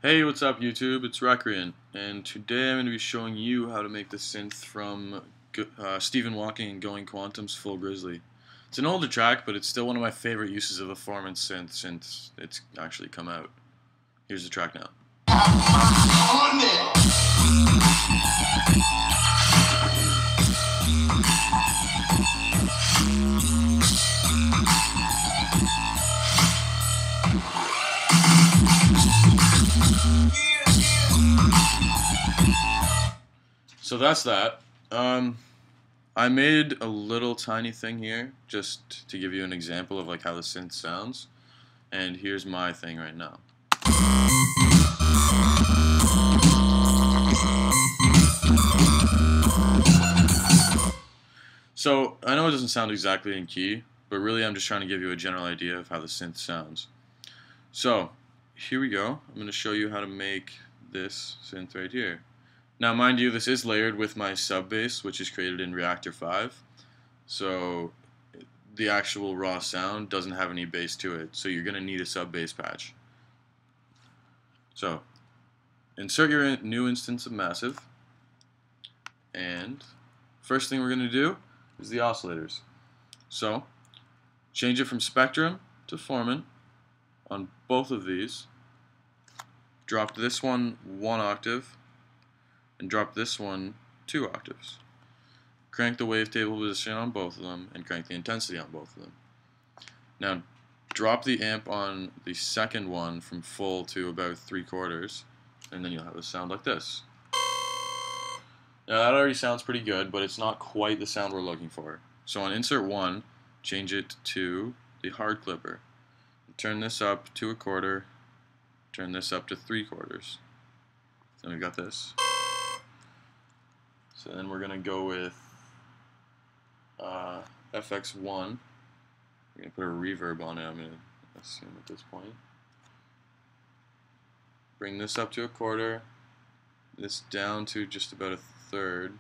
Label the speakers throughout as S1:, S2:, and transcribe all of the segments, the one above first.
S1: Hey, what's up YouTube? It's Rekreant, and today I'm going to be showing you how to make the synth from Stephen Walking and Going Quantum's Full Grizzly. It's an older track, but it's still one of my favorite uses of a Formant synth since it's actually come out. Here's the track now. So that's that. I made a little tiny thing here just to give you an example of like how the synth sounds, and here's my thing right now. So I know it doesn't sound exactly in key, but really I'm just trying to give you a general idea of how the synth sounds. So here we go. I'm going to show you how to make this synth right here. Now, mind you, this is layered with my sub bass, which is created in Reactor 5. So the actual raw sound doesn't have any bass to it, so you're going to need a sub bass patch. So insert your new instance of Massive, and first thing we're going to do is the oscillators. So change it from Spectrum to Formant on both of these. Drop this one 1 octave, and drop this one 2 octaves. Crank the wavetable position on both of them, and crank the intensity on both of them. Now, drop the amp on the second one from full to about 3/4, and then you'll have a sound like this. Now, that already sounds pretty good, but it's not quite the sound we're looking for. So on insert 1, change it to the hard clipper. Turn this up to 1/4, turn this up to 3/4. Then we've got this. So then we're going to go with FX1. We're going to put a reverb on it, I'm going to assume at this point. Bring this up to 1/4, this down to just about 1/3.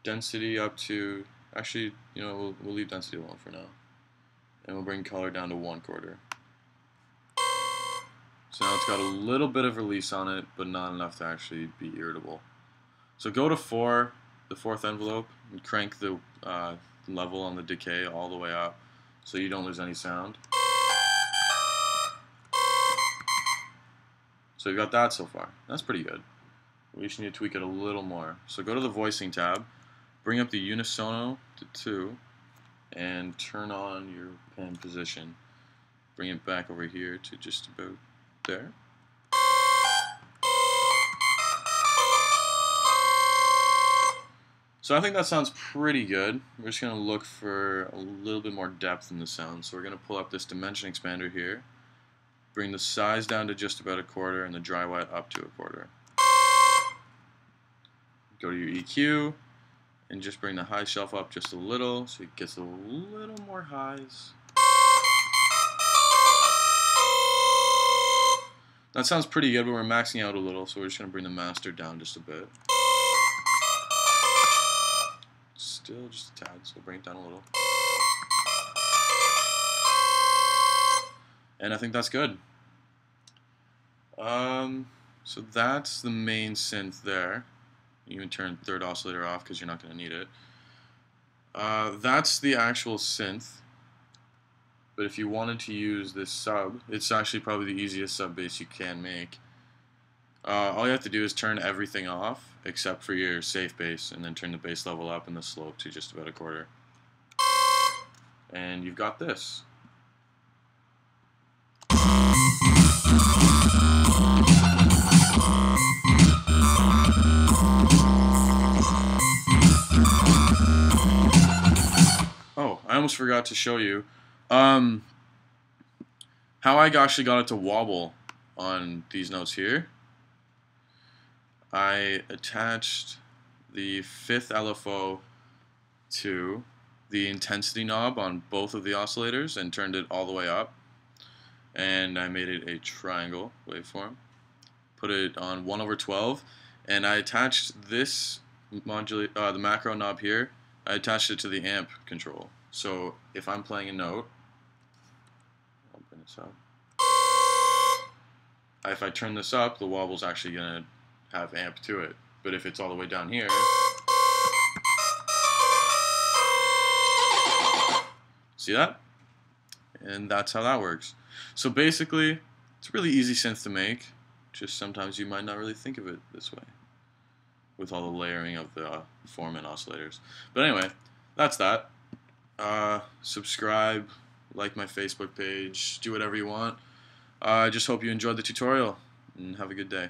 S1: Density up to, actually, you know, we'll leave density alone for now. And we'll bring color down to 1/4. So now it's got a little bit of release on it, but not enough to actually be irritable. So go to 4, the 4th envelope, and crank the level on the decay all the way up so you don't lose any sound. So you've got that so far. That's pretty good. We just need to tweak it a little more. So go to the voicing tab, bring up the unisono to 2, and turn on your pan position. Bring it back over here to just about there. So I think that sounds pretty good. We're just going to look for a little bit more depth in the sound. So we're going to pull up this dimension expander here, bring the size down to just about 1/4 and the dry wet up to 1/4. Go to your EQ and just bring the high shelf up just a little so it gets a little more highs. That sounds pretty good, but we're maxing out a little, so we're just going to bring the master down just a bit. Still just a tad, so bring it down a little. And I think that's good. So that's the main synth there. You can turn third oscillator off because you're not going to need it. That's the actual synth. But if you wanted to use this sub, it's actually probably the easiest sub bass you can make. All you have to do is turn everything off except for your safe bass, and then turn the bass level up and the slope to just about 1/4. And you've got this. Oh, I almost forgot to show you how I actually got it to wobble on these notes here. I attached the 5th LFO to the intensity knob on both of the oscillators and turned it all the way up, and I made it a triangle waveform. Put it on 1/12, and I attached this the macro knob here. I attached it to the amp control. So if I'm playing a note, I'll bring this up. if I turn this up, the wobble's actually going to have amp to it. But if it's all the way down here, see that? And that's how that works. So basically, it's a really easy synth to make. Just sometimes you might not really think of it this way, with all the layering of the Formant oscillators. But anyway, that's that. Subscribe, like my Facebook page, do whatever you want. I just hope you enjoyed the tutorial, and have a good day.